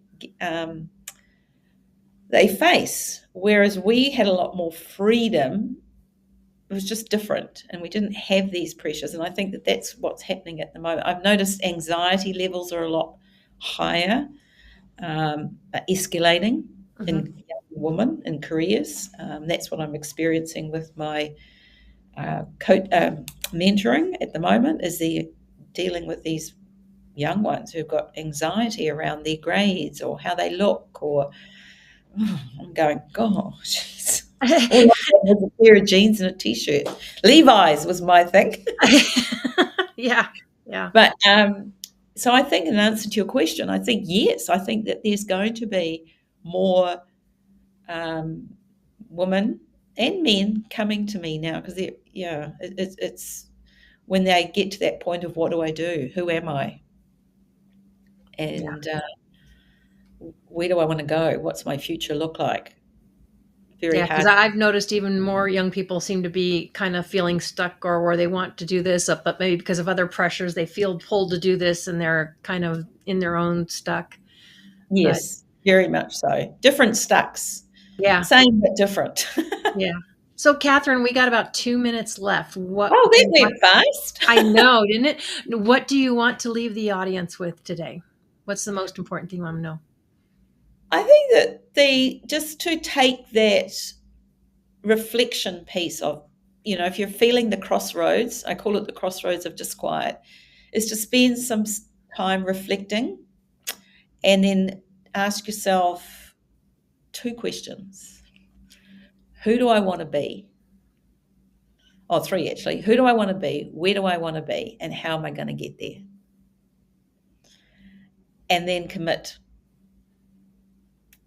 Speaker 2: they face. Whereas we had a lot more freedom. It was just different, and we didn't have these pressures. And I think that that's what's happening at the moment. I've noticed anxiety levels are a lot higher, escalating in young women in careers. That's what I'm experiencing with my mentoring at the moment. Is they're dealing with these young ones who've got anxiety around their grades or how they look, or I'm going, gosh. All I had was a pair of jeans and a t-shirt. Levi's was my thing.
Speaker 1: Yeah.
Speaker 2: But so I think, in answer to your question, I think yes. I think that there's going to be more women and men coming to me now, because it's when they get to that point of, what do I do? Who am I? And where do I want to go? What's my future look like? Very
Speaker 1: Yeah, because
Speaker 2: hard.
Speaker 1: I've noticed even more young people seem to be kind of feeling stuck, or where they want to do this, but maybe because of other pressures, they feel pulled to do this and they're kind of in their own stuck.
Speaker 2: Yes, very much so. Different stucks.
Speaker 1: Yeah.
Speaker 2: Same but different.
Speaker 1: Yeah. So, Kathryn, we got about 2 minutes left. What?
Speaker 2: Oh, that went fast.
Speaker 1: I know, didn't it? What do you want to leave the audience with today? What's the most important thing you want to know?
Speaker 2: I think that just to take that reflection piece of, if you're feeling the crossroads, I call it the crossroads of disquiet, is to spend some time reflecting and then ask yourself 2 questions. Who do I want to be? Oh, 3 actually. Who do I want to be? Where do I want to be? And how am I going to get there? And then commit.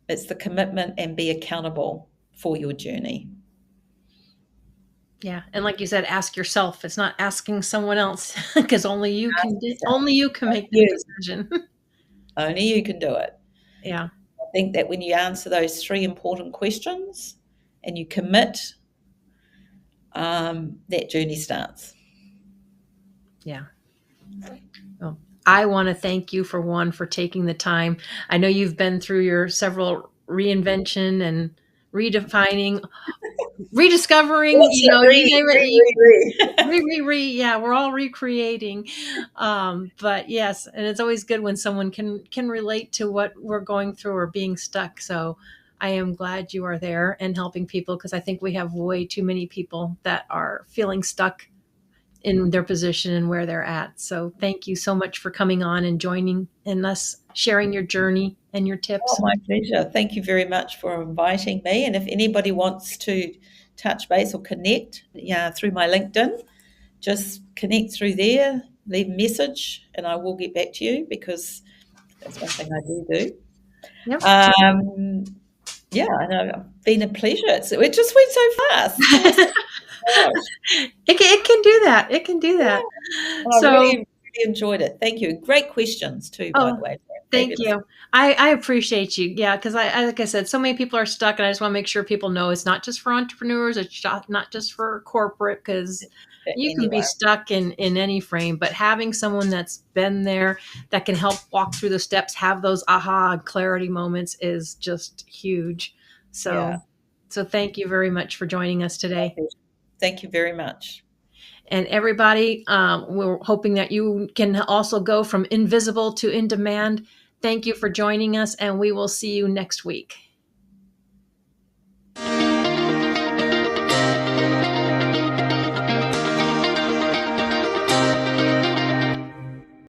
Speaker 2: It's the commitment, and be accountable for your journey.
Speaker 1: Yeah, and like you said, ask yourself. It's not asking someone else, because only you can make the decision.
Speaker 2: Only you can do it.
Speaker 1: Yeah.
Speaker 2: I think that when you answer those 3 important questions and you commit, that journey starts.
Speaker 1: Yeah. Well, I want to thank you for taking the time. I know you've been through your several reinvention and redefining, rediscovering, yeah, we're all recreating. But yes, and it's always good when someone can relate to what we're going through or being stuck. So I am glad you are there and helping people, because I think we have way too many people that are feeling stuck in their position and where they're at. So thank you so much for coming on and joining and us sharing your journey and your tips.
Speaker 2: Oh, my pleasure. Thank you very much for inviting me. And if anybody wants to touch base or connect through my LinkedIn, just connect through there, leave a message, and I will get back to you, because that's one thing I do.
Speaker 1: Yep.
Speaker 2: Yeah, I know. It's been a pleasure. It just went so fast.
Speaker 1: It can do that. It can do that.
Speaker 2: Yeah. Well, so, I really enjoyed it. Thank you. Great questions too, by the way.
Speaker 1: Thank you. I appreciate you. Yeah, because like I said, so many people are stuck, and I just want to make sure people know it's not just for entrepreneurs. It's not just for corporate, because you can be stuck in any frame. But having someone that's been there, that can help walk through the steps, have those aha clarity moments, is just huge. So thank you very much for joining us today.
Speaker 2: Thank you very much.
Speaker 1: And everybody, we're hoping that you can also go from invisible to in demand. Thank you for joining us, and we will see you next week.